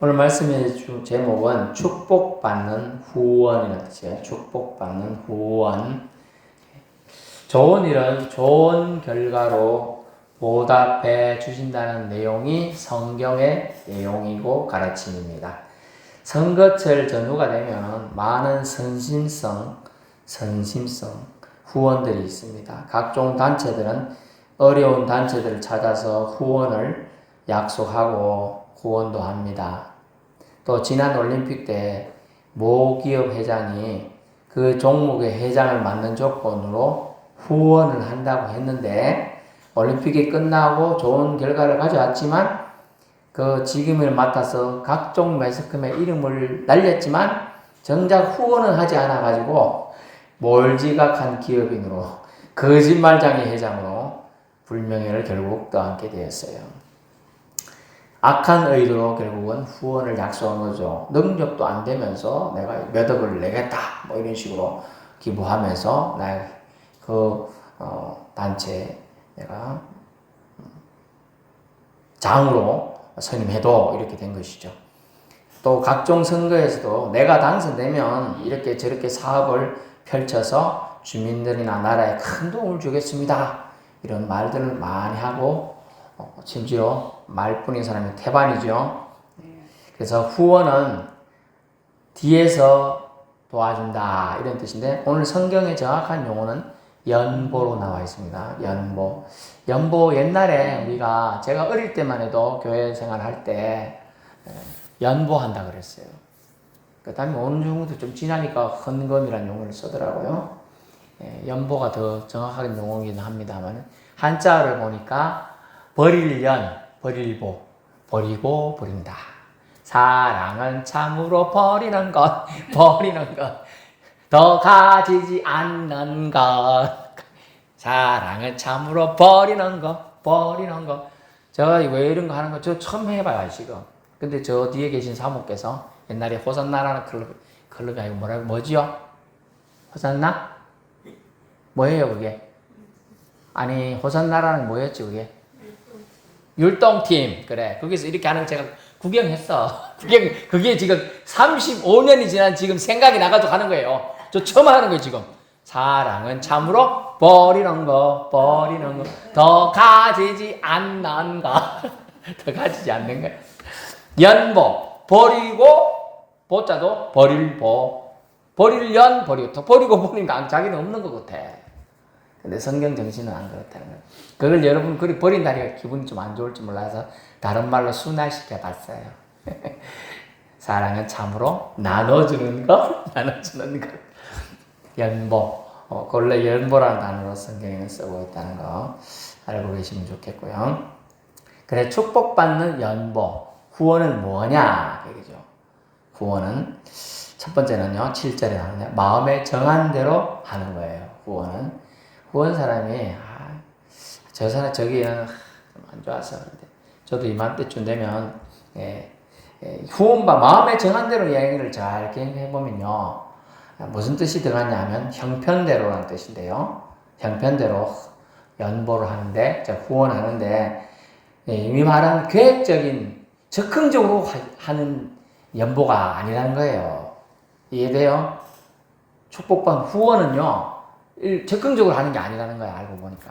오늘 말씀의 제목은 축복받는 후원이라는 뜻이에요. 축복받는 후원. 좋은 일은 좋은 결과로 보답해 주신다는 내용이 성경의 내용이고 가르침입니다. 선거철 전후가 되면 많은 선심성 후원들이 있습니다. 각종 단체들은 어려운 단체들을 찾아서 후원을 약속하고 후원도 합니다. 또 지난 올림픽 때 모 기업 회장이 그 종목의 회장을 맡는 조건으로 후원을 한다고 했는데 올림픽이 끝나고 좋은 결과를 가져왔지만 그 직임을 맡아서 각종 매스컴에 이름을 날렸지만 정작 후원은 하지 않아가지고 몰지각한 기업인으로 거짓말장애 회장으로 불명예를 결국 떠안게 되었어요. 악한 의도로 결국은 후원을 약속한 거죠. 능력도 안 되면서 내가 몇 억을 내겠다 뭐 이런 식으로 기부하면서 나의 단체에 내가 장으로 선임해도 이렇게 된 것이죠. 또 각종 선거에서도 내가 당선되면 이렇게 저렇게 사업을 펼쳐서 주민들이나 나라에 큰 도움을 주겠습니다. 이런 말들을 많이 하고 심지어 말뿐인 사람이 태반이죠. 그래서 후원은 뒤에서 도와준다 이런 뜻인데 오늘 성경의 정확한 용어는 연보로 나와 있습니다. 연보 옛날에 제가 어릴 때만 해도 교회 생활할 때 연보한다 그랬어요. 그 다음에 어느 정도 좀 지나니까 헌금이라는 용어를 쓰더라고요. 연보가 더 정확한 용어이긴 합니다만 한자를 보니까 버릴 버릴보, 버리고 버린다. 사랑은 참으로 버리는 것, 더 가지지 않는 것. 사랑은 참으로 버리는 것. 제가 왜 이런 거 하는 거, 저 처음 해봐요, 지금. 근데 저 뒤에 계신 사모께서 옛날에 호산나라는 클럽이 아니고 뭐지요? 호산나? 뭐예요, 그게? 아니, 호산나라는 뭐였지, 그게? 율동팀. 그래. 거기서 이렇게 하는 거 제가 구경했어. 그게 지금 35년이 지난 지금 생각이 나가지고 하는 거예요. 저 처음 하는 거예요, 지금. 사랑은 참으로 버리는 거. 더 가지지 않는 거. 더 가지지 않는 거. 연보. 버리고, 보자도 버릴보. 버리고 보니까 자기는 없는 것 같아. 근데 성경 정신은 안 그렇다는 거예요. 그걸 여러분 그리 버린다니까 기분이 좀 안 좋을지 몰라서 다른 말로 순화시켜 봤어요. 사랑은 참으로 나눠주는 것. 연보. 원래 연보라는 단어로 성경에는 쓰고 있다는 거 알고 계시면 좋겠고요. 그래, 축복받는 연보. 후원은 뭐냐? 얘기죠. 후원은 첫 번째는요, 7절에 나오는데 마음에 정한 대로 하는 거예요. 후원 사람이 저 사람 저기 안 좋아서 그런데 저도 이맘때쯤 되면 후원바 마음에 정한 대로 이야기를 잘 기억해 보면요 무슨 뜻이 들어갔냐면 형편대로라는 뜻인데요. 형편대로 연보를 하는데 후원하는데 이미 말한 계획적인 적극적으로 하는 연보가 아니라는 거예요. 이해돼요? 축복받은 후원은요 적극적으로 하는 게 아니라는 거야, 알고 보니까.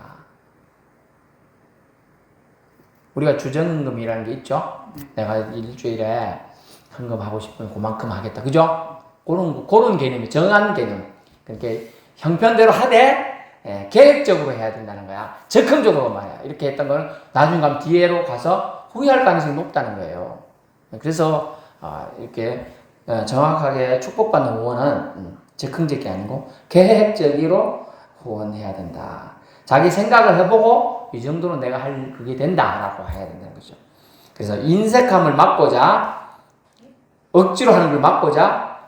우리가 주정금이라는 게 있죠? 내가 일주일에 헌금하고 싶으면 그만큼 하겠다. 그죠? 그런 개념이 정한 개념. 그러니까 형편대로 하되, 계획적으로 해야 된다는 거야. 적극적으로 말이야. 이렇게 했던 걸 나중에 가면 뒤로 가서 후회할 가능성이 높다는 거예요. 그래서, 이렇게, 정확하게 축복받는 후원은 적극적이 아니고 계획적으로 후원해야 된다. 자기 생각을 해보고 이 정도는 내가 할 그게 된다라고 해야 된다는 거죠. 그래서 인색함을 막고자 억지로 하는 걸 막고자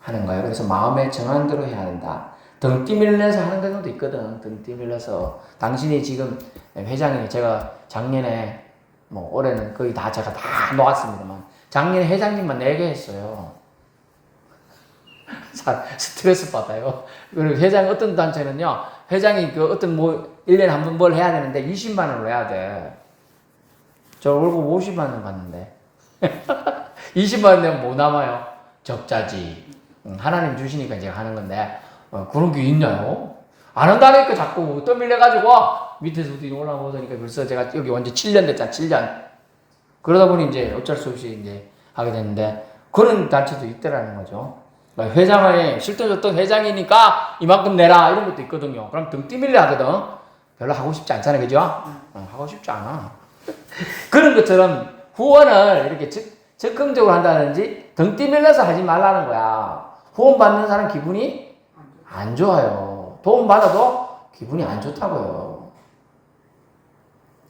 하는 거예요. 그래서 마음에 정한 대로 해야 된다. 등 뛰밀려서 하는 경우도 있거든. 등 뛰밀려서 당신이 지금 회장이 제가 작년에 올해는 거의 다 제가 다 놓았습니다만 작년에 회장님만 4개 했어요. 스트레스 받아요. 그리고 회장 어떤 단체는요, 회장이 어떤 1년에 한 번 뭘 해야 되는데 20만 원을 내야 돼. 저 월급 50만 원 받는데. 20만 내면 뭐 남아요? 적자지. 하나님 주시니까 제가 하는 건데, 그런 게 있나요? 안 한다니까 자꾸 떠밀려가지고, 밑에서 뒤로 올라오니까 벌써 제가 여기 완전 7년 됐잖아, 7년. 그러다 보니 이제 어쩔 수 없이 이제 하게 됐는데, 그런 단체도 있더라는 거죠. 회장에, 실제 어떤 회장이니까 이만큼 내라, 이런 것도 있거든요. 그럼 등 뛰밀려 하거든. 별로 하고 싶지 않잖아요, 그죠? 하고 싶지 않아. 그런 것처럼 후원을 이렇게 적극적으로 한다든지 등 뛰밀려서 하지 말라는 거야. 후원 받는 사람 기분이 안 좋아요. 도움 받아도 기분이 안 좋다고요.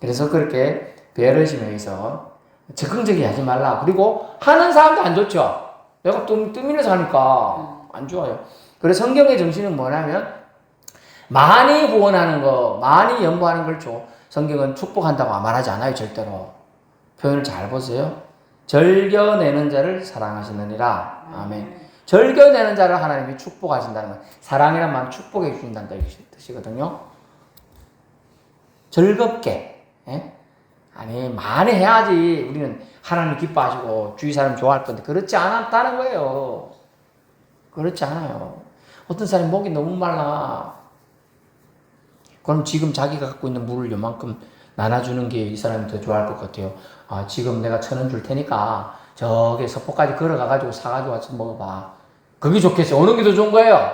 그래서 그렇게 배려심에 의해서 적극적이게 하지 말라. 그리고 하는 사람도 안 좋죠. 내가 뜸밀려서 하니까 안 좋아요. 그래서 성경의 정신은 뭐냐면 많이 후원하는 거, 많이 연보하는 걸 성경은 축복한다고 말하지 않아요, 절대로. 표현을 잘 보세요. 절겨내는 자를 사랑하시느니라. 아멘. 절겨내는 자를 하나님이 축복하신다는 건 사랑이란 말은 축복해 주신다는 뜻이거든요. 즐겁게. 예? 아니, 많이 해야지 우리는 하나님 기뻐하시고 주위 사람 좋아할 건데 그렇지 않았다는 거예요. 그렇지 않아요. 어떤 사람이 목이 너무 말라. 그럼 지금 자기가 갖고 있는 물을 요만큼 나눠주는 게 이 사람이 더 좋아할 것 같아요. 아, 지금 내가 1,000원 줄 테니까 저기 서포까지 걸어가가지고 사가지고 와서 먹어봐. 그게 좋겠어요. 어느 게 더 좋은 거예요?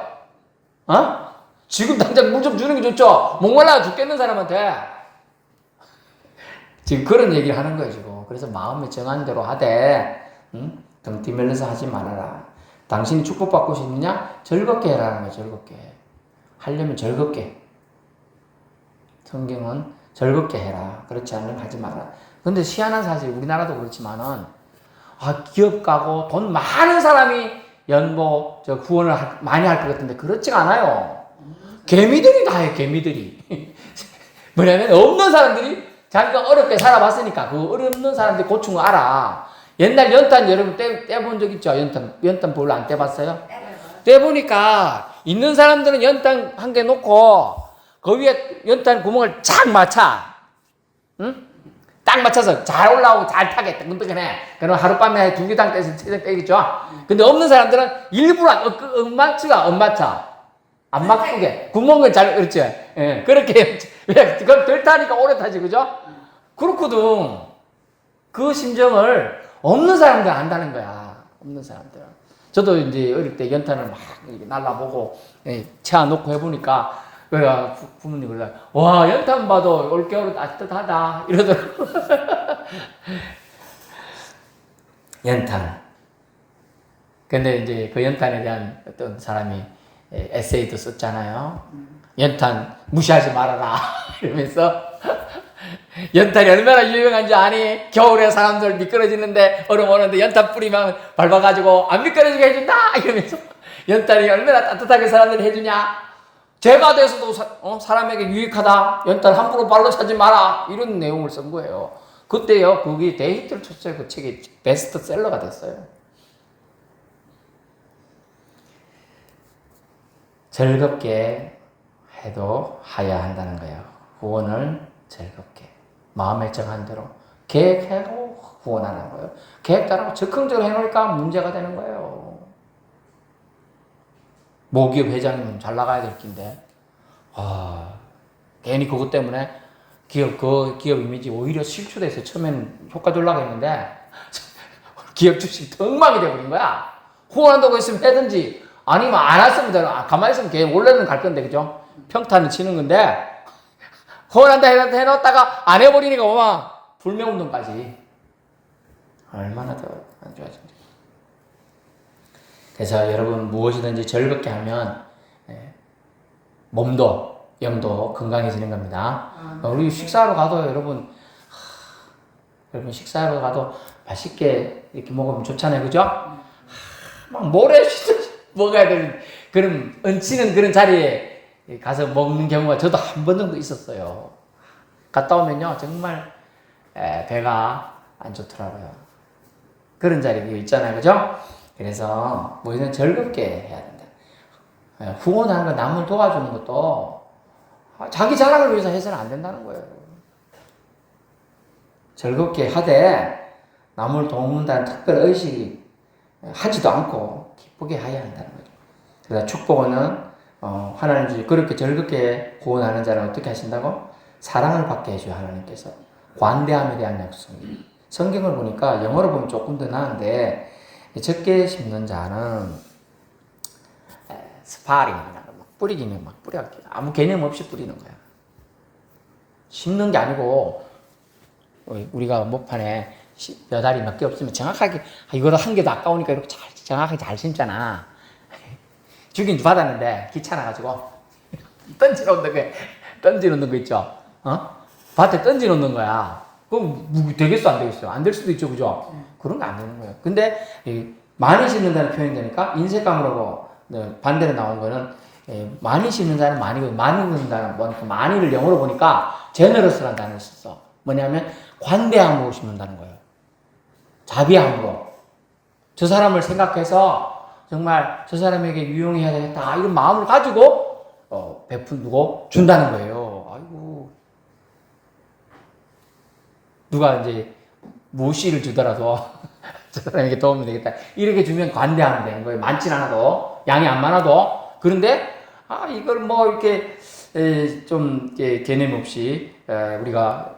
어? 지금 당장 물 좀 주는 게 좋죠? 목말라 죽겠는 사람한테. 지금 그런 얘기를 하는 거예요, 지금. 그래서 마음에 정한 대로 하되, 응? 등 뛰면서 하지 말아라. 당신이 축복받고 싶느냐? 즐겁게 해라는 거예요, 즐겁게. 하려면 즐겁게. 성경은 즐겁게 해라. 그렇지 않으면 하지 마라. 근데 희한한 사실, 우리나라도 그렇지만은, 기업 가고 돈 많은 사람이 후원을 많이 할 것 같은데, 그렇지가 않아요. 개미들이 다 해, 개미들이. 뭐냐면, 없는 사람들이 자기가 어렵게 살아봤으니까, 그 어렵는 사람들이 고충을 알아. 옛날 연탄 여러분 떼본 적 있죠? 연탄 별로 안 떼봤어요? 떼보니까, 있는 사람들은 연탄 한 개 놓고, 그 위에 연탄 구멍을 쫙 맞춰. 응? 딱 맞춰서 잘 올라오고 잘 타게 뜨끈뜨끈해. 그럼 하룻밤에 2개당 떼서 3장 떼겠죠? 근데 없는 사람들은 일부러 안 맞춰. 안 맞게. 구멍을 그렇지. 예, 그렇게. 왜? 그럼 덜 타니까 오래 타지, 그죠? 그렇거든. 그 심정을 없는 사람들 안다는 거야. 없는 사람들. 저도 이제 어릴 때 연탄을 막 날라보고, 채워놓고 해보니까, 그래가 부모님 그러다, 와, 연탄 봐도 올겨울 따뜻하다. 이러더라고. 연탄. 근데 이제 그 연탄에 대한 어떤 사람이 에세이도 썼잖아요. 연탄 무시하지 말아라. 이러면서, 연탄이 얼마나 유명한지 아니? 겨울에 사람들 미끄러지는데, 얼음 오는데 연탄 뿌리면 밟아가지고 안 미끄러지게 해준다. 이러면서, 연탄이 얼마나 따뜻하게 사람들이 해주냐? 죄가 돼서도 사람에게 유익하다. 연탄 함부로 발로 차지 마라. 이런 내용을 쓴 거예요. 그때요, 그게 대히트를 쳤어요. 그 책이 베스트셀러가 됐어요. 즐겁게 해도 하야 한다는 거예요. 후원을 즐겁게. 마음에 정한 대로 계획하고 후원하는 거예요. 계획 따라 적극적으로 해놓으니까 문제가 되는 거예요. 모기업 회장이면 잘 나가야 될 긴데, 괜히 그것 때문에 기업 이미지 오히려 실추돼서 처음에는 효과 주려고 했는데, 기업 주식 엉망이 돼버린 거야. 후원한다고 했으면 해든지, 아니면 안 했으면 되나, 가만히 있으면 걔 원래는 갈 건데, 그죠? 평탄을 치는 건데, 후원한다 해놨다가 안 해버리니까 막 불매운동까지. 얼마나 더 안 좋아진지. 그래서 여러분 무엇이든지 즐겁게 하면 몸도 영도 건강해지는 겁니다. 우리 식사하러 가도 여러분 식사하러 가도 맛있게 이렇게 먹으면 좋잖아요, 그죠? 막 모래 먹어야 되는 그런 얹히는 그런 자리에 가서 먹는 경우가 저도 한 번 정도 있었어요. 갔다 오면요 정말 배가 안 좋더라고요. 그런 자리 있잖아요, 그죠? 그래서 뭐든 즐겁게 해야 된다. 후원하는 거, 남을 도와주는 것도 자기 자랑을 위해서 해서는 안 된다는 거예요. 즐겁게 하되 남을 돕는다는 특별 의식이 하지도 않고 기쁘게 하여야 한다는 거죠. 그래서 축복은 하나님이 그렇게 즐겁게 구원하는 자는 어떻게 하신다고? 사랑을 받게 해줘요. 하나님께서. 관대함에 대한 약속이. 성경을 보니까 영어로 보면 조금 더 나은데 적게 심는 자는 스파링이라고 막 뿌리기는 막 뿌려 아무 개념 없이 뿌리는 거야. 심는 게 아니고 우리가 목판에 몇 알이 몇 개 없으면 정확하게 이거를 한 개도 아까우니까 이렇게 정확하게 잘 심잖아. 주긴 받았는데 귀찮아가지고 던져놓는 거 있죠. 밭에 던져놓는 거야. 그럼 되겠어 안 되겠어? 안 될 수도 있죠, 그죠? 그런 거 안 되는 거예요. 근데 많이 심는다는 표현이 되니까 인색감으로 반대로 나온 거는 많이 심는 자는 많이 심는다는 그 많이를 영어로 보니까 generous라는 단어를 썼어. 뭐냐면 관대함으로 심는다는 거예요. 자비함으로. 저 사람을 생각해서 정말 저 사람에게 유용해야 되겠다 이런 마음을 가지고 베풀고 준다는 거예요. 아이고. 누가 이제 무씨를 주더라도 저 사람에게 도움이 되겠다 이렇게 주면 관대하면 되는 거예요. 많진 않아도 양이 안 많아도. 그런데 이걸 뭐 이렇게 좀 개념 없이 우리가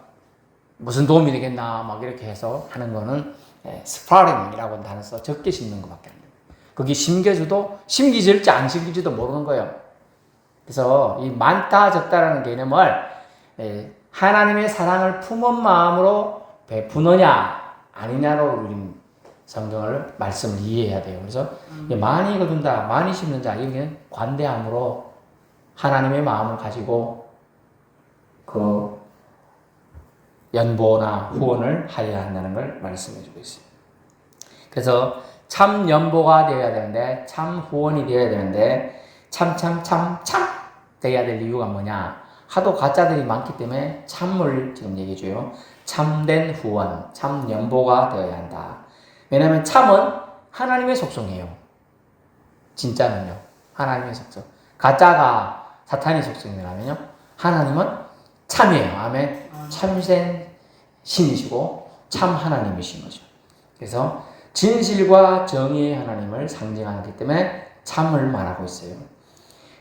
무슨 도움이 되겠나 막 이렇게 해서 하는 거는 스파링이라고 하는 단어 써 적게 심는 것밖에 안 돼요. 거기 심겨질지 안 심겨질지도 모르는 거예요. 그래서 이 많다 적다라는 개념을 하나님의 사랑을 품은 마음으로 베푸느냐 아니냐로 우리 성경을 말씀을 이해해야 돼요. 그래서 많이 거둔다, 많이 심는 자 이게 관대함으로 하나님의 마음을 가지고 그 연보나 후원을 하여야 한다는 걸 말씀해주고 있습니다. 그래서 참 연보가 되어야 되는데 참 후원이 되어야 되는데 참 되어야 될 이유가 뭐냐? 하도 가짜들이 많기 때문에 참을 지금 얘기해줘요. 참된 후원, 참 연보가 되어야 한다. 왜냐하면 참은 하나님의 속성이에요. 진짜는요. 하나님의 속성. 가짜가 사탄의 속성이라면요. 하나님은 참이에요. 아멘. 참된 신이시고 참 하나님이신 거죠. 그래서 진실과 정의의 하나님을 상징하기 때문에 참을 말하고 있어요.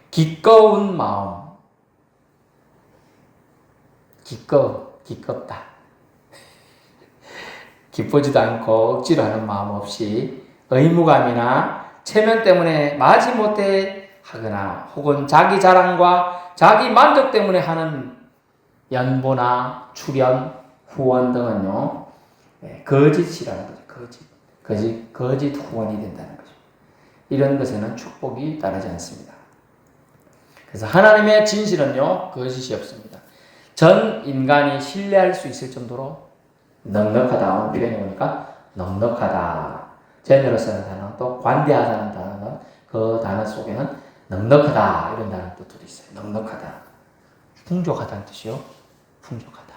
기꺼운 마음. 기껍다. 기쁘지도 않고 억지로 하는 마음 없이 의무감이나 체면 때문에 마지못해 하거나 혹은 자기 자랑과 자기 만족 때문에 하는 연보나 출연, 후원 등은요 거짓이라는 거죠. 거짓 후원이 된다는 거죠. 이런 것에는 축복이 따르지 않습니다. 그래서 하나님의 진실은요 거짓이 없습니다. 전 인간이 신뢰할 수 있을 정도로 넉넉하다. 표현이 보니까 넉넉하다. 제너러스라는 단어 또 관대하다는 단어는 그 단어 속에는 넉넉하다 이런 단어 뜻도 있어요. 넉넉하다. 풍족하다는 뜻이요. 풍족하다.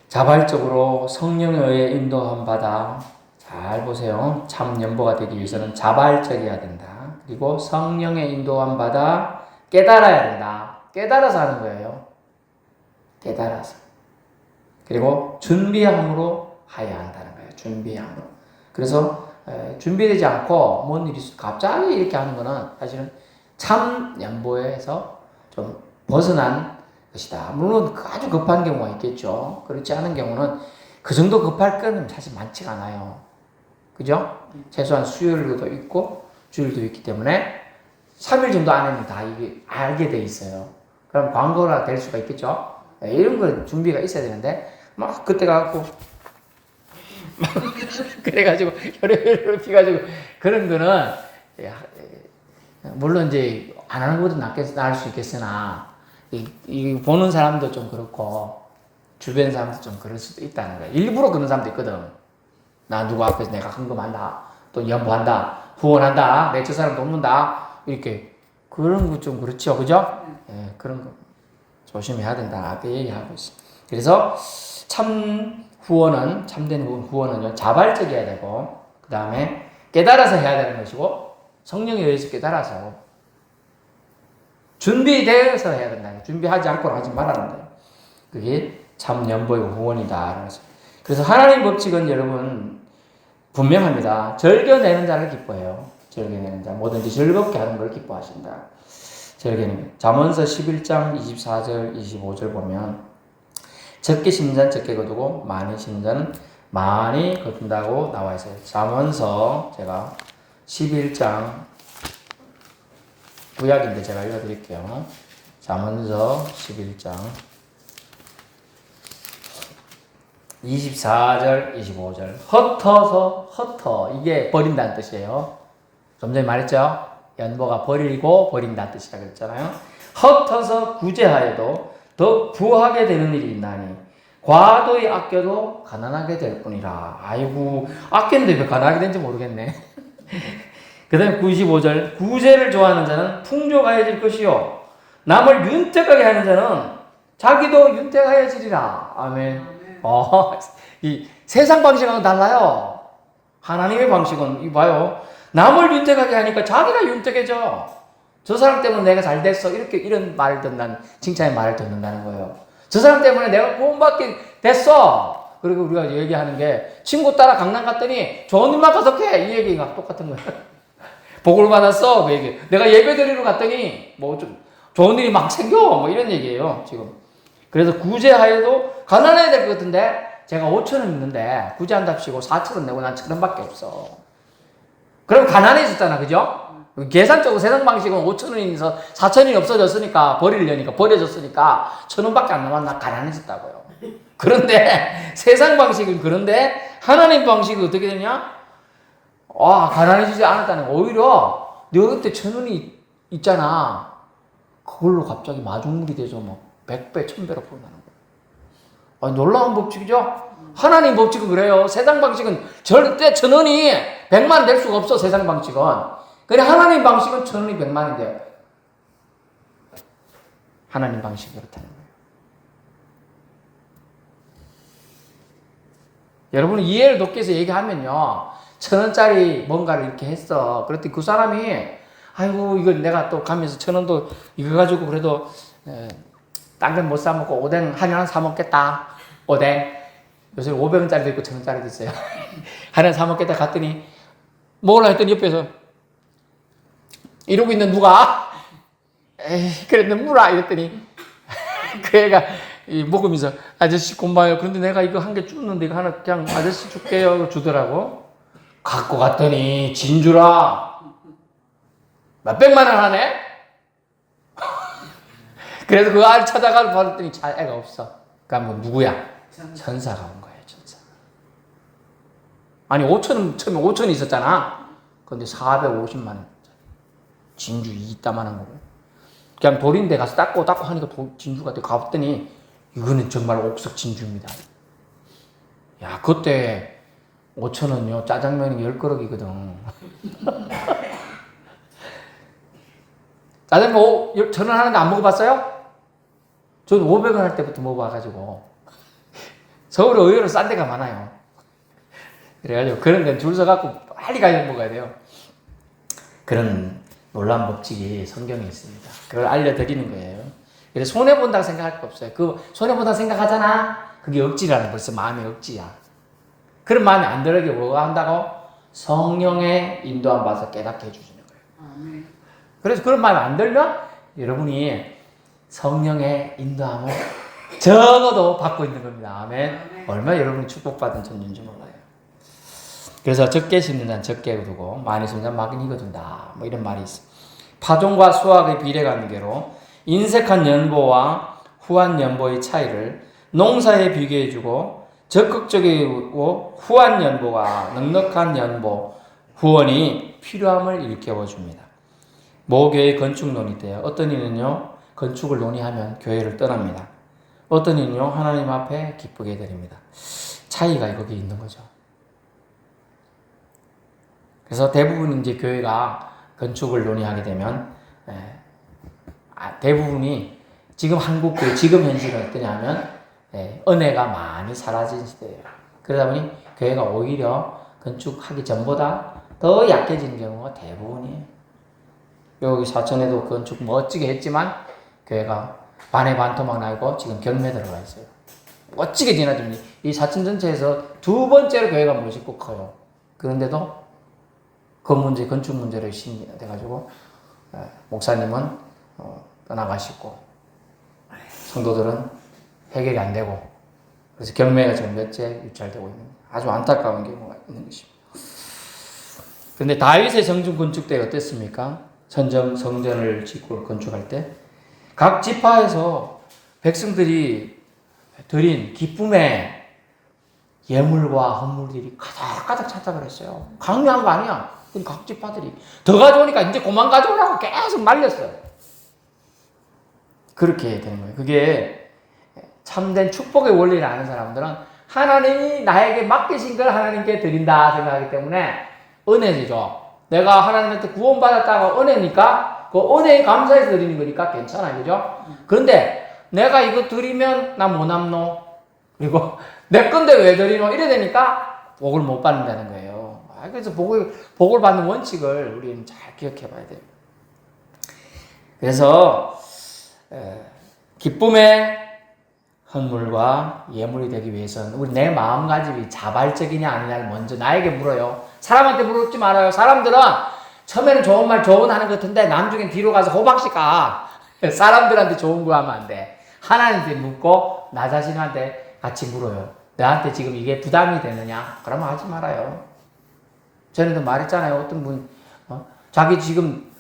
자발적으로 성령에 의해 인도함 받아 잘 보세요. 참 연보가 되기 위해서는 자발적이어야 된다. 그리고 성령의 인도함 받아 깨달아야 된다. 깨달아서 하는 거예요. 깨달아서. 그리고 준비함으로 하여야 한다는 거예요. 준비함으로. 그래서 준비되지 않고 뭔 일이 갑자기 이렇게 하는 거는 사실은 참 연보에서 좀 벗어난 것이다. 물론 아주 급한 경우가 있겠죠. 그렇지 않은 경우는 그 정도 급할 거는 사실 많지가 않아요. 그죠? 최소한 수요일도 있고 주일도 있기 때문에 3일 정도 안에는 다 이게 알게 돼 있어요. 그럼 광고가 될 수가 있겠죠? 이런 거 준비가 있어야 되는데 막 그때 가갖고 막 그래가지고 혈액을 피가지고 그런 거는 물론 이제 안 하는 것보다 나을 수 있겠으나 이 보는 사람도 좀 그렇고 주변 사람도 좀 그럴 수도 있다는 거예요. 일부러 그런 사람도 있거든. 나 누구 앞에서 내가 헌금한다, 또 연보한다, 후원한다, 내 저 사람 돕는다 이렇게 그런 거 좀 그렇죠, 그죠? 그런 거 조심해야 된다. 그 얘기하고 있어. 그래서 참된 후원은요 자발적이어야 되고 그 다음에 깨달아서 해야 되는 것이고 성령에 의해서 깨달아서 준비되어서 해야 된다. 준비하지 않고는 하지 말아야 된다. 그게 참 연보이고 후원이다. 그래서 하나님 법칙은 여러분 분명합니다. 즐겨내는 자를 기뻐해요. 즐겨내는 자, 뭐든지 즐겁게 하는 걸 기뻐하신다. 즐겨내는. 잠언서 11장 24절 25절 보면 적게 심는 자는 적게 거두고 많이 심는 자는 많이 거둔다고 나와 있어요. 잠언서 제가 11장 구약인데 제가 읽어드릴게요. 잠언서 11장 24절 25절 흩어 이게 버린다는 뜻이에요. 좀 전에 말했죠. 연보가 버린다는 뜻이라고 했잖아요. 흩어서 구제하여도 더 부하게 되는 일이 있나니 과도히 아껴도 가난하게 될 뿐이라. 아이고 아꼈는데 왜 가난하게 된지 모르겠네. 그 다음에 95절 구제를 좋아하는 자는 풍족하여질 것이요 남을 윤택하게 하는 자는 자기도 윤택하여지리라. 아멘. 이 세상 방식하고는 달라요. 하나님의 방식은 이봐요. 남을 윤택하게 하니까 자기가 윤택해져. 저 사람 때문에 내가 잘 됐어. 이런 말을 듣는, 칭찬의 말을 듣는다는 거예요. 저 사람 때문에 내가 구원받게 됐어. 그리고 우리가 얘기하는 게 친구 따라 강남 갔더니 좋은 일만 가득해. 이 얘기가 똑같은 거예요. 복을 받았어. 그 얘기. 내가 예배 드리러 갔더니 뭐 좀 좋은 일이 막 생겨. 뭐 이런 얘기예요. 지금. 그래서 구제하여도 가난해야 될 것 같은데 제가 5,000원 있는데 구제한답시고 4,000원 내고 난 1,000원밖에 없어. 그럼 가난해졌잖아. 그죠? 계산적으로 세상 방식은 5,000원에서 4,000원이 없어졌으니까 버려졌으니까 1,000원밖에 안 남았나 가난해졌다고요. 그런데 세상 방식은 그런데 하나님 방식은 어떻게 되냐? 가난해지지 않았다는 거. 오히려 너 그때 1,000원이 있잖아. 그걸로 갑자기 마중물이 돼서 뭐 100배, 1000배로 풀어나는 거예요. 놀라운 법칙이죠? 하나님 법칙은 그래요. 세상 방식은 절대 1,000원이 100만 될 수가 없어. 세상 방식은. 그래 하나님 방식은 1,000원이 100만이 돼요. 하나님 방식이 그렇다는 거예요. 여러분 이해를 돕기 위해서 얘기하면요. 1,000원짜리 뭔가를 이렇게 했어. 그랬더니 그 사람이 아이고 이거 내가 또 가면서 1,000원도 이거 가지고 그래도 딴 건 못 사 먹고 오뎅 하나 사 먹겠다. 오뎅. 요새 500원짜리도 있고 1,000원짜리도 있어요. 하나 사 먹겠다 갔더니 먹으려 했더니 옆에서 이러고 있는 누가 그랬는데 물아 이랬더니 그 애가 먹으면서 아저씨 고마워요. 그런데 내가 이거 한 개 줬는데 이거 하나 그냥 아저씨 줄게요. 주더라고. 갖고 갔더니 진주라 몇백만 원 하네? 그래서 그 아이를 찾아가서 봤더니 애가 없어. 그러니까 뭐 누구야? 천사가 온 거예요. 천사. 아니 5,000원 처음에 5,000원 있었잖아. 근데 450만 원. 진주 이따만한 거고. 그냥 돌인데 가서 닦고 하니까 진주가 가봤더니 이거는 정말 옥석 진주입니다. 야 그때 5,000원요 짜장면이 10그릇이거든. 짜장면 1,000원 하는데 안 먹어봤어요? 저는 500원 할 때부터 먹어봐가지고 서울에 의외로 싼 데가 많아요. 그래가지고 그런 데는 줄 서갖고 빨리 가서 먹어야 돼요. 그런 놀라운 법칙이 성경에 있습니다. 그걸 알려드리는 거예요. 그래서 손해본다고 생각할 거 없어요. 그 손해본다고 생각하잖아? 그게 억지라는 벌써 마음의 억지야. 그런 마음이 안 들게 뭐가 한다고? 성령의 인도함 받아서 깨닫게 해주시는 거예요. 그래서 그런 마음이 안 들면 여러분이 성령의 인도함을 적어도 받고 있는 겁니다. 아멘. 얼마나 여러분이 축복받은 존재인지 몰라요. 그래서 적게 심는 자는 적게 거두고 많이 심는 자는 많이 거둔다. 뭐 이런 말이 있어. 파종과 수확의 비례 관계로 인색한 연보와 후한 연보의 차이를 농사에 비교해주고 적극적이고 후한 연보가 넉넉한 연보 후원이 필요함을 일깨워줍니다. 모교의 건축 논의 때 어떤 이는요 건축을 논의하면 교회를 떠납니다. 어떤 이는요 하나님 앞에 기쁘게 드립니다. 차이가 거기 있는 거죠. 그래서 대부분 이제 교회가 건축을 논의하게 되면 대부분이 지금 한국 교회 지금 현실은 어떠냐면 은혜가 많이 사라진 시대예요. 그러다 보니 교회가 오히려 건축하기 전보다 더 약해지는 경우가 대부분이에요. 여기 사천에도 건축 멋지게 했지만 교회가 반의 반토막 나고 지금 경매 들어가 있어요. 멋지게 지나집니다. 이 사천 전체에서 두 번째로 교회가 멋있고 커요. 그런데도 그 문제, 건축 문제로 신이 돼가지고 목사님은 떠나가시고 성도들은 해결이 안 되고 그래서 경매가 지금 몇째 유찰되고 있는 아주 안타까운 경우가 있는 것입니다. 그런데 다윗의 성전 건축 때 어땠습니까? 성전을 짓고 건축할 때 각 지파에서 백성들이 드린 기쁨의 예물과 헌물들이 가득가득 찼다고 그랬어요. 강요한 거 아니야. 각 지파들이 더 가져오니까 이제 그만 가져오라고 계속 말렸어요. 그렇게 되는 거예요. 그게 참된 축복의 원리를 아는 사람들은 하나님이 나에게 맡기신 걸 하나님께 드린다 생각하기 때문에 은혜죠. 내가 하나님한테 구원받았다고 은혜니까 그 은혜에 감사해서 드리는 거니까 괜찮아요. 그죠? 그런데 내가 이거 드리면 나 뭐 남노? 그리고 내 건데 왜 드리노? 이래 되니까 복을 못 받는다는 거예요. 그래서 복을 받는 원칙을 우리는 잘 기억해 봐야 돼요. 그래서 기쁨의 헌물과 예물이 되기 위해서는 우리 내 마음가짐이 자발적이냐 아니냐를 먼저 나에게 물어요. 사람한테 물었지 말아요. 사람들은 처음에는 좋은 말 좋은 하는 것 같은데 나중엔 뒤로 가서 호박씩 가. 사람들한테 좋은 거 하면 안 돼. 하나님한테 묻고 나 자신한테 같이 물어요. 나한테 지금 이게 부담이 되느냐? 그러면 하지 말아요. 전에도 말했잖아요. 어떤 분 자기 지금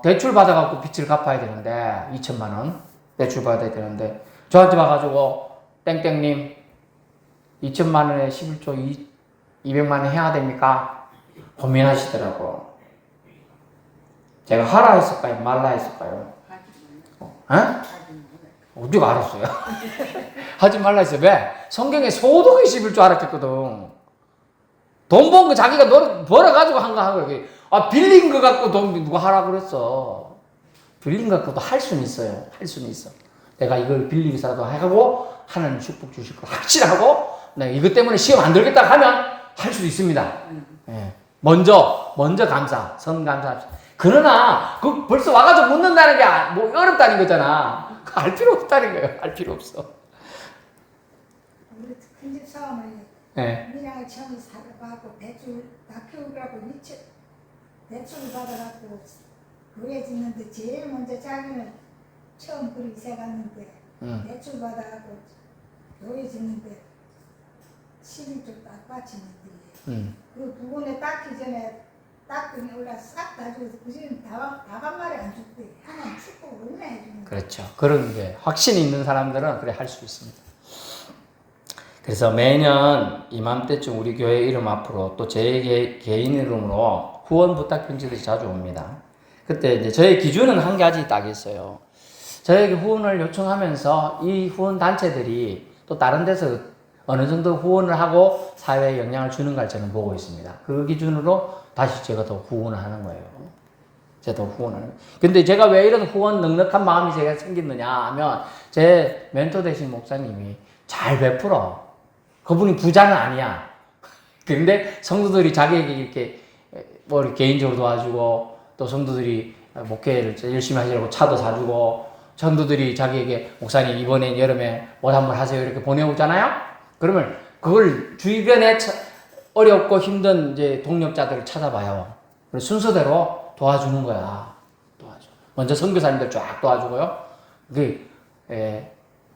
대출 받아갖고 빚을 갚아야 되는데 2천만 원 대출 받아야 되는데 저한테 와가지고 땡땡님 2천만 원에 11조 200만 원 해야 됩니까? 고민하시더라고. 제가 하라 했을까요? 말라 했을까요? 어디가 알았어요? 하지 말라 했어요. 왜? 성경에 소득이 11조 알았겠거든. 돈 번 거 자기가 벌어가지고 한 거 하는 거야. 아, 빌린 거 갖고 돈 누가 하라 그랬어. 빌린 거 갖고도 할 수는 있어요. 할 수는 있어. 내가 이걸 빌리기라도 하고 하나님 축복 주실 거 확실하고 내가 이것 때문에 시험 안 들겠다 하면 할 수도 있습니다. 예. 먼저 감사, 선감사. 그러나 그 벌써 와가지고 묻는다는 게 뭐 어렵다는 거잖아. 알 필요 없다는 거예요. 알 필요 없어. 우리 큰집 사람은 미량을 처음에 사갖고 배추 다 키우라고 배추를 받아갖고 교회 짓는데 제일 먼저 자기는 처음 그리 세갔는데 배추 받아갖고 교회 짓는데 11조 딱 바치는데 그 부분에 닦기 전에 닦더니 올라 싹 다 주고 그지는 다반말이 안 죽대. 하나님 축복 얼마나 해주는 거야. 그렇죠. 그런 게 확신이 있는 사람들은 그래 할 수 있습니다. 그래서 매년 이맘때쯤 우리 교회 이름 앞으로 또 제 개인 이름으로 후원 부탁 편지들이 자주 옵니다. 그때 이제 저의 기준은 한 가지 딱 있어요. 저에게 후원을 요청하면서 이 후원 단체들이 또 다른 데서 어느 정도 후원을 하고 사회에 영향을 주는 걸 저는 보고 있습니다. 그 기준으로 다시 제가 더 후원을 하는 거예요. 제가 더 후원하는 거예요. 근데 제가 왜 이런 후원 넉넉한 마음이 제가 생겼느냐 하면 제 멘토 되신 목사님이 잘 베풀어. 그분이 부자는 아니야. 근데 성도들이 자기에게 이렇게 뭐 개인적으로 도와주고 또 성도들이 목회를 열심히 하시려고 차도 사주고 성도들이 자기에게 목사님 이번에 여름에 옷 한번 하세요 이렇게 보내오잖아요. 그러면 그걸 주변에 어렵고 힘든 이제 동력자들을 찾아봐요. 그래서 순서대로 도와주는 거야. 도와줘. 먼저 선교사님들 쫙 도와주고요.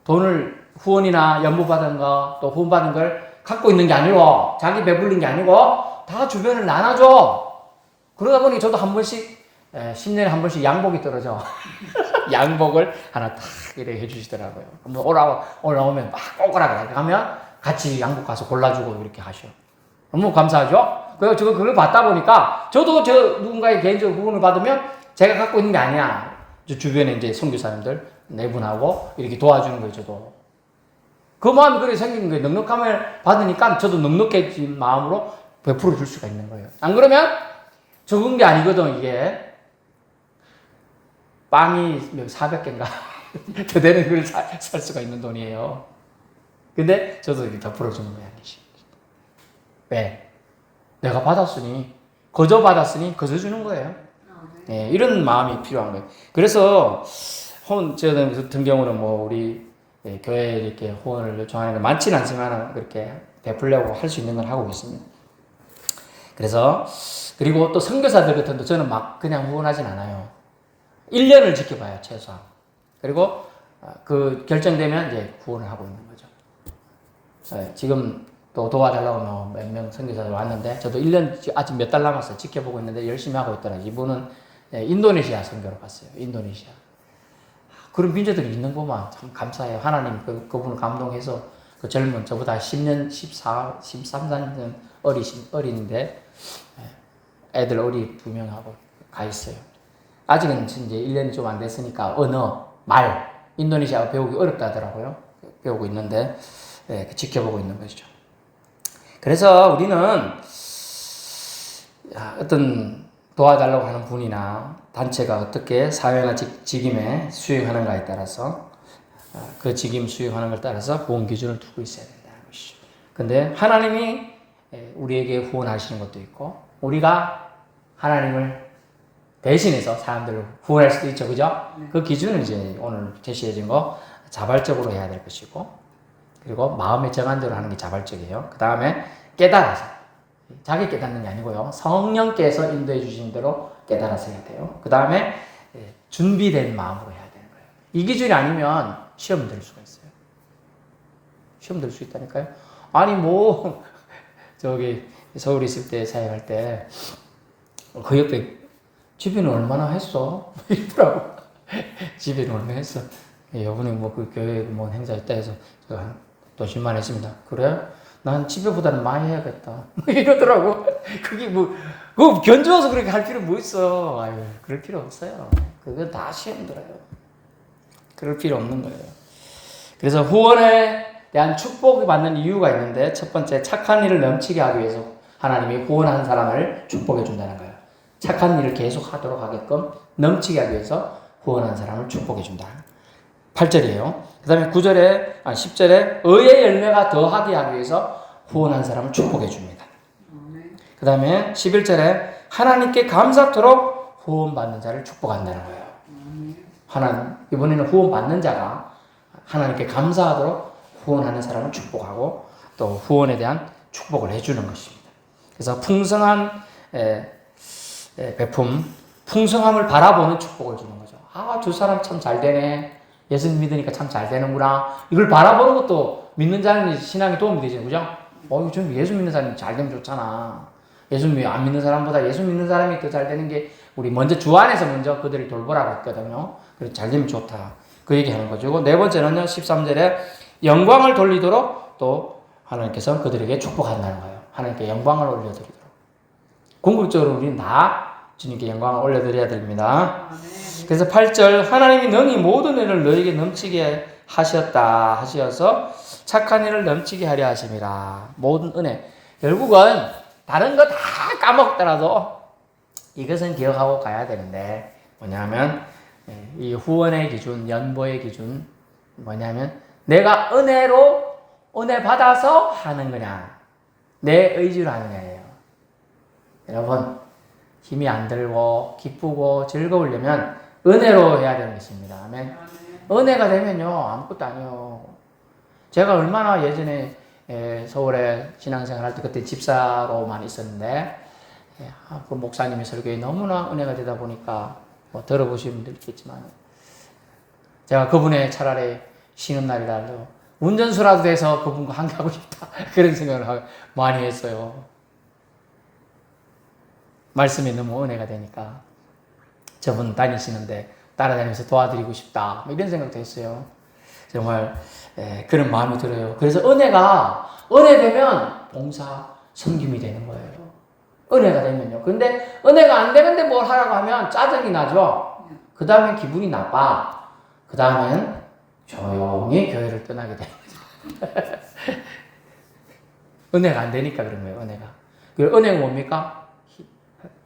돈을 후원이나 연부 받은 거, 또 후원 받은 걸 갖고 있는 게 아니고, 자기 배불린 게 아니고, 다 주변을 나눠줘. 그러다 보니 저도 한 번씩, 10년에 한 번씩 양복이 떨어져. 양복을 하나 탁 이렇게 해주시더라고요. 한번 올라오면 막 꼬꼬라 가면 같이 양복 가서 골라주고 이렇게 하셔. 너무 감사하죠? 그래서 그걸 받다 보니까 저도 누군가의 개인적으로 후원을 받으면 제가 갖고 있는 게 아니야. 주변에 이제 선교사님들 네 분하고 이렇게 도와주는 거예요, 저도. 그 마음이 그렇게 생긴 거예요. 넉넉함을 받으니까 저도 넉넉해진 마음으로 베풀어 줄 수가 있는 거예요. 안 그러면 적은 게 아니거든, 이게. 빵이 400개인가? 더 되는 걸 살 수가 있는 돈이에요. 근데 저도 이렇게 베풀어 주는 거야. 왜? 내가 받았으니, 거저 받았으니 거저 주는 거예요. 이런 마음이 필요한 거예요. 그래서 저 같은 경우는 뭐 우리 교회에 이렇게 후원을 요청하는 게 많지는 않지만 그렇게 베풀려고 할 수 있는 걸 하고 있습니다. 그래서 그리고 또 선교사들 같은 도 저는 막 그냥 후원하진 않아요. 1년을 지켜봐요, 최소한. 그리고 그 결정되면 이제 후원을 하고 있는 거죠. 지금 또 도와달라고 몇 명 선교사들 왔는데 저도 1년 아직 몇 달 남았어요. 지켜보고 있는데 열심히 하고 있더라고요. 이분은 인도네시아 선교로 갔어요. 인도네시아. 그런 민족들이 있는구만. 참 감사해요. 하나님 그분을 감동해서 그 젊은 저보다 10년, 13, 14년 어린데 애들 어리 2명하고 가 있어요. 아직은 이제 1년이 좀 안 됐으니까 언어, 말, 인도네시아 배우기 어렵다더라고요. 배우고 있는데 지켜보고 있는 거죠. 그래서 우리는 어떤 도와달라고 하는 분이나 단체가 어떻게 사회나 직임에 수행하는가에 따라서 그 직임 수행하는 걸 따라서 후원 기준을 두고 있어야 된다는 것이죠. 근데 하나님이 우리에게 후원하시는 것도 있고 우리가 하나님을 대신해서 사람들을 후원할 수도 있죠. 그죠? 그 기준은 이제 오늘 제시해진 거 자발적으로 해야 될 것이고 그리고 마음의 정한대로 하는 게 자발적이에요. 그 다음에 깨달아서 자기 깨닫는 게 아니고요. 성령께서 인도해 주신 대로 깨달아서 해야 돼요. 그 다음에 준비된 마음으로 해야 되는 거예요. 이 기준이 아니면 시험 들 수가 있어요. 시험 들 수 있다니까요. 아니 뭐 저기 서울에 있을 때 사역할 때 그 옆에 집에는 얼마나 했어? 이러더라고. 집에는 얼마나 했어? 이번에 뭐 그 교회 뭐 행사 있다 해서 제가 또 10만 했습니다. 그래? 난 집에보다는 많이 해야겠다. 이러더라고. 그게 뭐, 그거 견주어서 그렇게 할 필요 뭐 있어. 아유, 그럴 필요 없어요. 그건 다 시험 들어요. 그럴 필요 없는 거예요. 그래서 후원에 대한 축복을 받는 이유가 있는데, 첫 번째, 착한 일을 넘치게 하기 위해서 하나님이 후원하는 사람을 축복해 준다는 거예요. 착한 일을 계속 하도록 하게끔 넘치게 하기 위해서 후원하는 사람을 축복해 준다. 8절이에요. 그 다음에 10절에 의의 열매가 더하게 하기 위해서 후원한 사람을 축복해 줍니다. 그 다음에 11절에 하나님께 감사토록 후원받는 자를 축복한다는 거예요. 이번에는 후원받는 자가 하나님께 감사하도록 후원하는 사람을 축복하고 또 후원에 대한 축복을 해주는 것입니다. 그래서 풍성한 베품, 풍성함을 바라보는 축복을 주는 거죠. 아, 두 사람 참 잘 되네. 예수 믿으니까 참 잘 되는구나. 이걸 바라보는 것도 믿는 자는 신앙에 도움이 되죠. 그죠? 요즘 예수 믿는 사람이 잘 되면 좋잖아. 예수 안 믿는 사람보다 예수 믿는 사람이 더 잘 되는 게 우리 먼저 주 안에서 먼저 그들을 돌보라고 했거든요. 그래서 잘 되면 좋다. 그 얘기 하는 거죠. 네 번째는요, 13절에 영광을 돌리도록 또 하나님께서 그들에게 축복한다는 거예요. 하나님께 영광을 올려드리도록. 궁극적으로 우리는 다 주님께 영광을 올려드려야 됩니다. 그래서 8절 하나님이 능히 모든 은혜를 너에게 넘치게 하셔서 착한 일을 넘치게 하려 하심이라. 모든 은혜. 결국은 다른 거 다 까먹더라도 이것은 기억하고 가야 되는데 뭐냐면 이 후원의 기준, 연보의 기준 뭐냐면 내가 은혜 받아서 하는 거냐 내 의지로 하는 거예요. 여러분 힘이 안 들고 기쁘고 즐거우려면 은혜로 해야 되는 것입니다. 아멘. 은혜가 되면요 아무것도 아니에요. 제가 얼마나 예전에 서울에 신앙생활 할 때 그때 집사로만 있었는데 그 목사님의 설교에 너무나 은혜가 되다 보니까 뭐 들어보신 분들 있겠지만 제가 그분의 차라리 쉬는 날이라도 운전수라도 돼서 그분과 함께하고 싶다 그런 생각을 많이 했어요. 말씀이 너무 은혜가 되니까 저분 다니시는데 따라다니면서 도와드리고 싶다 이런 생각도 했어요. 정말 그런 마음이 들어요. 그래서 은혜 되면 봉사 섬김이 되는 거예요. 은혜가 되면요. 근데 은혜가 안 되는데 뭘 하라고 하면 짜증이 나죠. 그 다음에 기분이 나빠. 그 다음엔 조용히 교회를 떠나게 됩니다. 은혜가 안 되니까 그런 거예요. 은혜가 뭡니까?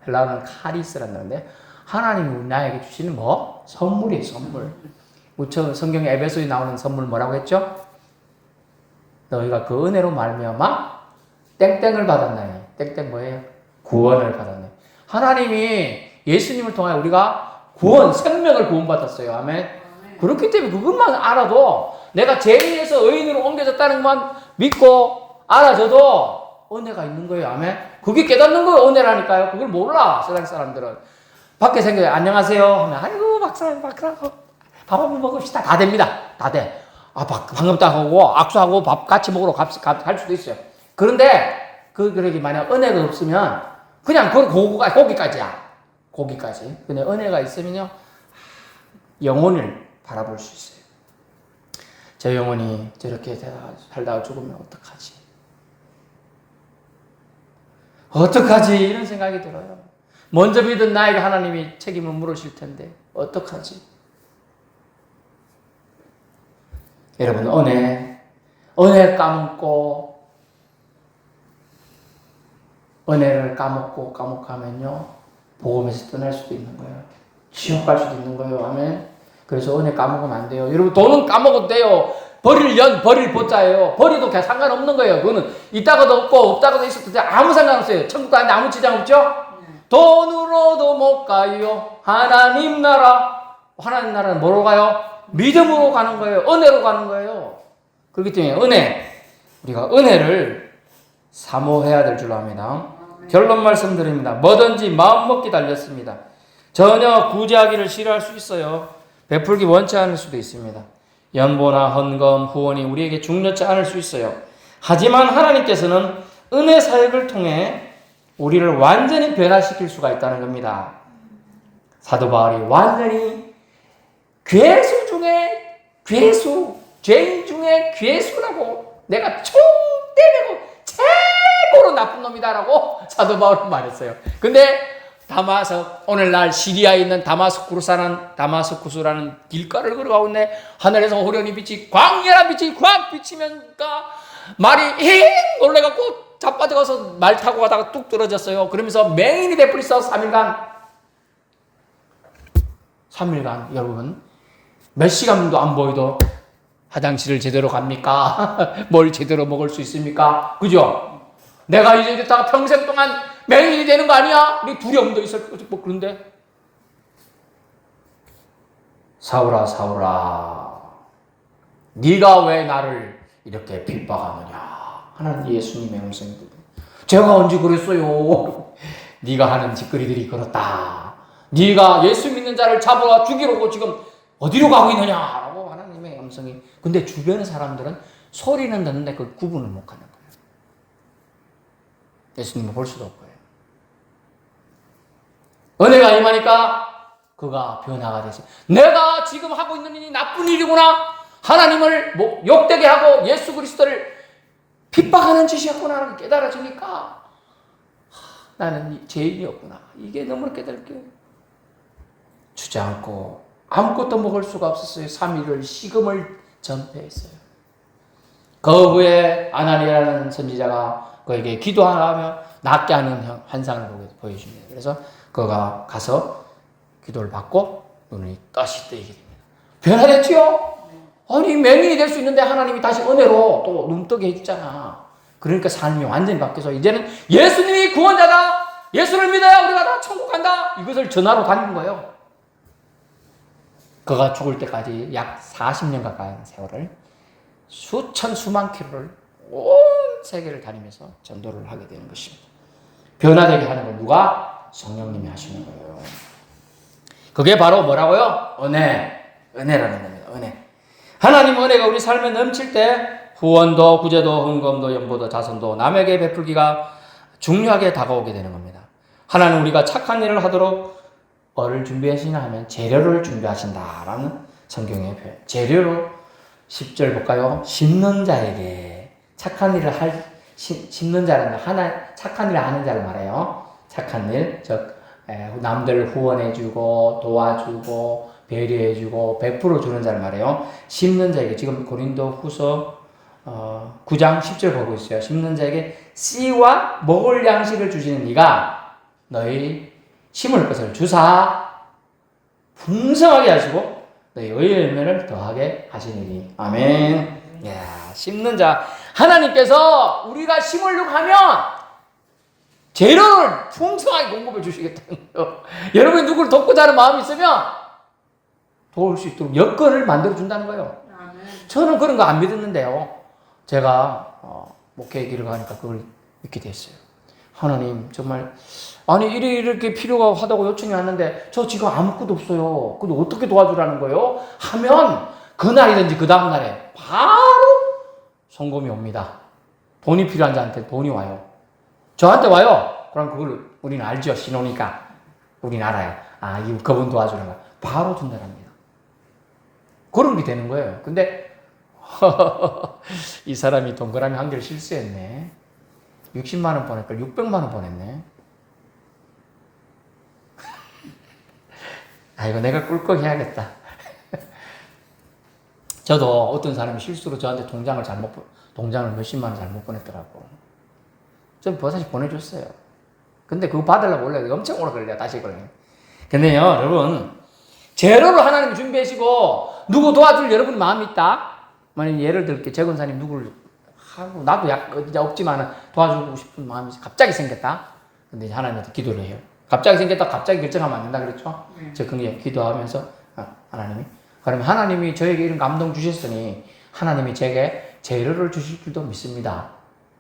헬라어는 카리스란다는데 하나님이 나에게 주시는 뭐? 선물이에요. 선물. 성경에 에베소에 나오는 선물 뭐라고 했죠? 너희가 그 은혜로 말미암아 땡땡을 받았나니. 땡땡 뭐예요? 구원을 받았네. 하나님이 예수님을 통하여 우리가 생명을 구원받았어요. 아멘. 그렇기 때문에 그것만 알아도 내가 죄인에서 의인으로 옮겨졌다는 것만 믿고 알아줘도 은혜가 있는 거예요. 아멘. 그게 깨닫는 거예요. 은혜라니까요. 그걸 몰라 세상 사람들은. 밖에 생겨요. 안녕하세요 하면 아이고 박사님 밥 한번 먹읍시다. 다 됩니다. 다 돼. 반갑다 하고 악수하고 밥 같이 먹으러 갈 수도 있어요. 그런데 그러기 만약 은혜가 없으면 그냥 거기까지야. 거기까지. 근데 은혜가 있으면요 영혼을 바라볼 수 있어요. 제 영혼이 저렇게 살다가 죽으면 어떡하지? 어떡하지? 이런 생각이 들어요. 먼저 믿은 나에게 하나님이 책임을 물으실 텐데 어떡하지? 여러분 은혜 까먹고 은혜를 까먹하면요 복음에서 떠날 수도 있는 거예요. 지옥 갈 수도 있는 거예요. 아멘. 그래서 은혜 까먹으면 안 돼요. 여러분 돈은 까먹어도 돼요. 버릴 보자예요. 버리도 상관없는 거예요. 그거는 있다가도 없고 없다가도 있어도 돼. 아무 상관없어요. 천국 가는데 아무 지장 없죠? 돈으로도 못 가요. 하나님 나라는 뭐로 가요? 믿음으로 가는 거예요. 은혜로 가는 거예요. 그렇기 때문에 우리가 은혜를 사모해야 될 줄 압니다. 결론 말씀드립니다. 뭐든지 마음먹기 달렸습니다. 전혀 구제하기를 싫어할 수 있어요. 베풀기 원치 않을 수도 있습니다. 연보나 헌금, 후원이 우리에게 중요치 않을 수 있어요. 하지만 하나님께서는 은혜 사역을 통해 우리를 완전히 변화시킬 수가 있다는 겁니다. 사도 바울이 완전히 괴수 중에 괴수, 죄인 중에 괴수라고 내가 총 때리고 최고로 나쁜 놈이다라고 사도 바울은 말했어요. 근데 오늘날 시리아에 있는 다마스쿠스라는 길가를 걸어가고 있네. 하늘에서 호련히 빛이 광렬한 빛이 확 비치면까 말이 놀래갖고 자빠져가서 말 타고 가다가 뚝 떨어졌어요. 그러면서 맹인이 돼버렸어. 3일간 여러분 몇 시간도 안 보여도 화장실을 제대로 갑니까? 뭘 제대로 먹을 수 있습니까? 그죠? 내가 이제 이랬다가 평생 동안 맹인이 되는 거 아니야? 네 두려움도 있을 거지. 뭐 그런데 사울아 네가 왜 나를 이렇게 핍박하느냐? 하나님 예수님의 음성이 들려. 제가 언제 그랬어요? 네가 하는 짓거리들이 그렇다. 네가 예수 믿는 자를 잡아와 죽이려고 지금 어디로 가고 있느냐라고 하나님의 음성이. 근데 주변의 사람들은 소리는 듣는데 그 구분을 못 하는 거예요. 예수님을 볼 수도 없고요. 은혜가 임하니까 그가 변화가 됐어요. 내가 지금 하고 있는 일이 나쁜 일이구나. 하나님을 욕되게 하고 예수 그리스도를 핍박하는 짓이었구나 깨달아지니까 나는 죄인이었구나. 이게 너무 깨달을게요. 주저앉고 아무것도 먹을 수가 없었어요. 3일을 식음을 전폐했어요. 그 후에 아나니아라는 선지자가 그에게 기도하며 낫게 하는 환상을 보여줍니다. 그래서 그가 가서 기도를 받고 눈이 다시 뜨이게 됩니다. 변화됐지요? 아니 맹인이 될 수 있는데 하나님이 다시 은혜로 또 눈뜨게 해주잖아. 그러니까 삶이 완전히 바뀌어서 이제는 예수님이 구원자다. 예수를 믿어야 우리가 다 천국 간다. 이것을 전하러 다닌 거예요. 그가 죽을 때까지 약 40년 가까이 세월을 수만 킬로를 온 세계를 다니면서 전도를 하게 되는 것입니다. 변화되게 하는 건 누가? 성령님이 하시는 거예요. 그게 바로 뭐라고요? 은혜라는 겁니다. 은혜. 하나님 은혜가 우리 삶에 넘칠 때 후원도, 구제도, 헌금도, 연보도, 자선도 남에게 베풀기가 중요하게 다가오게 되는 겁니다. 하나님 우리가 착한 일을 하도록 뭐를 준비하시나 하면 재료를 준비하신다라는 성경의 표현. 재료로 10절 볼까요? 심는 자에게 착한 일을 심는 자는 착한 일을 하는 자를 말해요. 착한 일, 즉 남들 후원해주고 도와주고 배려해주고 베풀어주는 자를 말해요. 심는 자에게 지금 고린도후서 9장 10절 보고 있어요. 심는 자에게 씨와 먹을 양식을 주시는 이가 너희 심을 것을 주사 풍성하게 하시고 너희 의의 열매를 더하게 하시니니. 아멘. 야, 심는 자. 하나님께서 우리가 심으려고 하면 재료를 풍성하게 공급해 주시겠다는 거예요. 여러분이 누구를 돕고자 하는 마음이 있으면 도울 수 있도록 여건을 만들어 준다는 거예요. 저는 그런 거 안 믿었는데요. 제가 목회 길을 가니까 그걸 믿게 됐어요. 하나님 정말 아니 이렇게 필요가 하다고 요청이 왔는데 저 지금 아무것도 없어요. 근데 어떻게 도와주라는 거예요? 하면 그날이든지 그 다음 날에 바로 송금이 옵니다. 돈이 필요한 자한테 돈이 와요. 저한테 와요. 그럼 그걸 우리는 알죠. 신호니까 우리는 알아요. 아, 이 그분 도와주는 거 바로 전달합니다. 그런 게 되는 거예요. 근데 이 사람이 동그라미 한 개를 실수했네. 60만 원 보낼 걸 600만 원 보냈네. 이거 내가 꿀꺽 해야겠다. 저도 어떤 사람이 실수로 저한테 동장을 몇십만 원 잘못 보냈더라고. 좀 다시 보내줬어요. 근데 그거 받으려고 원래 엄청 오래 걸려요. 다시 걸려요. 근데요, 여러분, 재료를 하나님 준비하시고 누구 도와줄 여러분 마음이 있다? 만약 예를 들게 재건사님 누구를 하고 나도 없지만 도와주고 싶은 마음이 갑자기 생겼다. 근데 하나님한테 기도를 해요. 갑자기 생겼다. 갑자기 결정하면 안 된다 그랬죠? 저 그게 기도하면서 하나님이 그러면 하나님이 저에게 이런 감동 주셨으니 하나님이 제게 재료를 주실 줄도 믿습니다.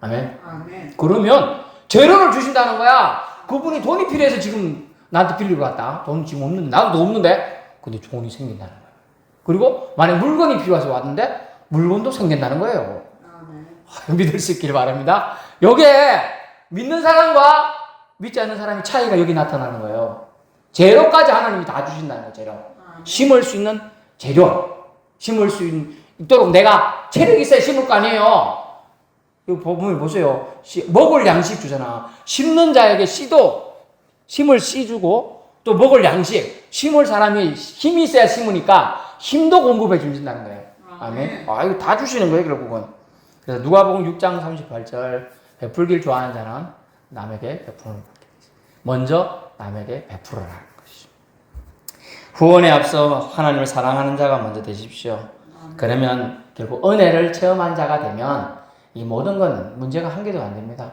아멘. 아멘. 그러면 재료를 주신다는 거야. 그분이 돈이 필요해서 지금 나한테 빌리러 왔다. 돈 지금 없는데 나도 없는데 근데 돈이 생긴다는 거야. 그리고 만약 물건이 필요해서 왔는데 물건도 생긴다는 거예요. 믿을 수 있기를 바랍니다. 요게 믿는 사람과 믿지 않는 사람의 차이가 여기 나타나는 거예요. 재료까지 하나님이 다 주신다는 거예요. 재료. 심을 수 있는 재료. 심을 수 있도록 내가 체력이 있어야 심을 거 아니에요. 이거 보면 보세요. 먹을 양식 주잖아. 심는 자에게 심을 씨 주고 또 먹을 양식. 심을 사람이 힘이 있어야 심으니까 힘도 공급해 주신다는 거예요. 아멘. 이거 다 주시는 거예요, 결국은. 그래서 누가복음 6장 38절 베풀길 좋아하는 자는 남에게 베푸는 먼저 남에게 베풀어라 하는 것이죠. 후원에 앞서 하나님을 사랑하는 자가 먼저 되십시오. 그러면 결국 은혜를 체험한 자가 되면 이 모든 건 문제가 한 개도 안 됩니다.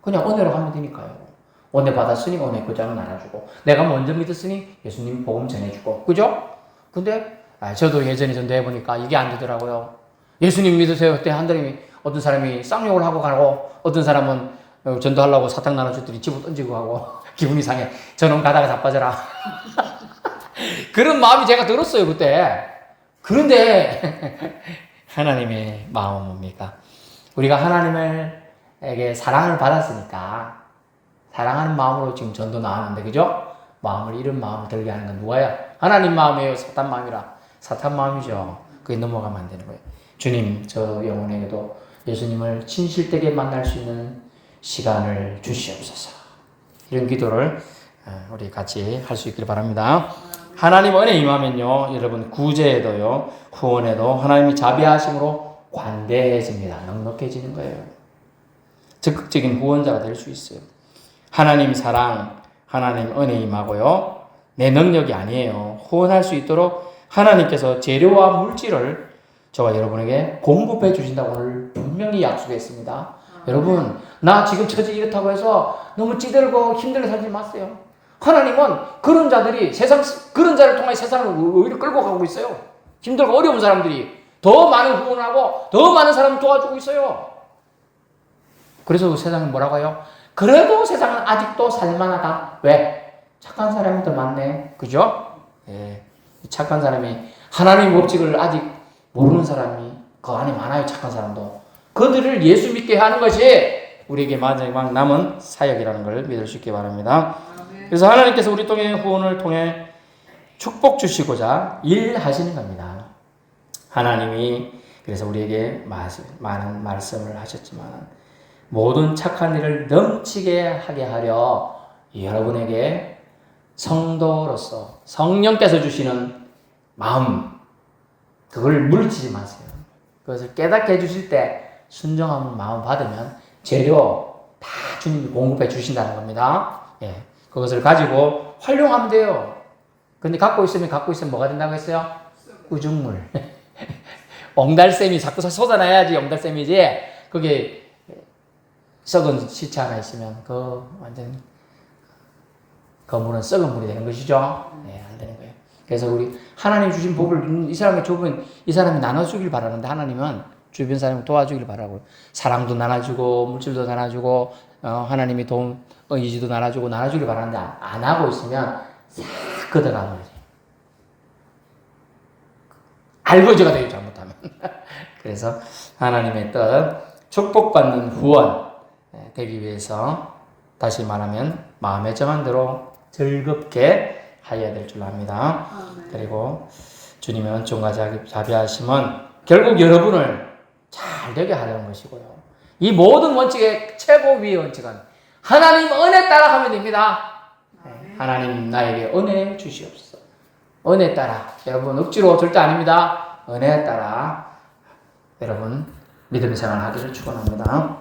그냥 은혜로 하면 되니까요. 은혜 받았으니 은혜 그자는 나눠주고 내가 먼저 믿었으니 예수님 복음 전해주고 그죠? 근데 저도 예전에 전도해보니까 이게 안 되더라고요. 예수님 믿으세요. 그때 어떤 사람이 쌍욕을 하고 가고 어떤 사람은 전도하려고 사탕 나눠줬더니 집을 던지고 가고 기분이 상해. 저놈 가다가 자빠져라. 그런 마음이 제가 들었어요 그때. 그런데 하나님의 마음은 뭡니까? 우리가 하나님에게 사랑을 받았으니까 사랑하는 마음으로 지금 전도 나왔는데 그죠? 마음을 이런 마음을 들게 하는 건 누가요? 하나님 마음이에요? 사탄 마음이라? 사탄 마음이죠. 그게 넘어가면 안 되는 거예요. 주님, 저 영혼에게도 예수님을 진실되게 만날 수 있는 시간을 주시옵소서. 이런 기도를 우리 같이 할 수 있기를 바랍니다. 하나님 은혜 임하면요, 여러분 구제에도요, 후원에도 하나님이 자비하심으로 관대해집니다. 넉넉해지는 거예요. 적극적인 후원자가 될 수 있어요. 하나님 사랑, 하나님 은혜 임하고요, 내 능력이 아니에요. 후원할 수 있도록 하나님께서 재료와 물질을 저와 여러분에게 공급해 주신다고 오늘 분명히 약속했습니다. 여러분, 나 지금 처지 이렇다고 해서 너무 찌들고 힘들게 살지 마세요. 하나님은 그런 자들이 그런 자를 통해 세상을 오히려 끌고 가고 있어요. 힘들고 어려운 사람들이 더 많은 후원을 하고 더 많은 사람을 도와주고 있어요. 그래서 세상은 뭐라고 해요? 그래도 세상은 아직도 살만하다. 왜? 착한 사람이 더 많네. 그죠? 예. 착한 사람이 하나님 법칙을 아직 모르는 사람이 그 안에 많아요. 착한 사람도. 그들을 예수 믿게 하는 것이 우리에게 마지막 남은 사역이라는 걸 믿을 수 있기 바랍니다. 그래서 하나님께서 우리 통해 후원을 통해 축복 주시고자 일하시는 겁니다. 하나님이 그래서 우리에게 많은 말씀을 하셨지만 모든 착한 일을 넘치게 하게 하려 여러분에게 성도로서 성령께서 주시는 마음, 그걸 물리치지 마세요. 그것을 깨닫게 해주실 때 순종하는 마음 받으면 재료 다 주님이 공급해 주신다는 겁니다. 예, 그것을 가지고 활용하면 돼요. 근데 갖고 있으면 뭐가 된다고 했어요? 꾸중물. 엉달샘이 자꾸 쏟아내야지 엉달샘이지. 그게 썩은 시체 하나 있으면 완전 그 물은 썩은 물이 되는 것이죠. 네, 안 되는 거예요. 그래서 우리 하나님 주신 복을 이 사람이 좁은 이 사람이 나눠주길 바라는데 하나님은 주변 사람 도와주길 바라고 사랑도 나눠주고 물질도 나눠주고 하나님이 도움 의지도 나눠주길 바라는데 안 하고 있으면 싹 걷어가는 거지. 알거지가 되죠 잘못하면. 그래서 하나님의 뜻 축복받는 후원 되기 위해서 다시 말하면 마음에 정한 대로 즐겁게 하여야 될 줄 압니다. 그리고 주님의 은총과 자비하심은 결국 여러분을 잘 되게 하려는 것이고요. 이 모든 원칙의 최고 위의 원칙은 하나님 은혜 따라 하면 됩니다. 하나님 나에게 은혜 주시옵소서. 은혜 따라. 여러분 억지로 절대 아닙니다. 은혜 따라 여러분 믿음 생활 하기를 축원합니다.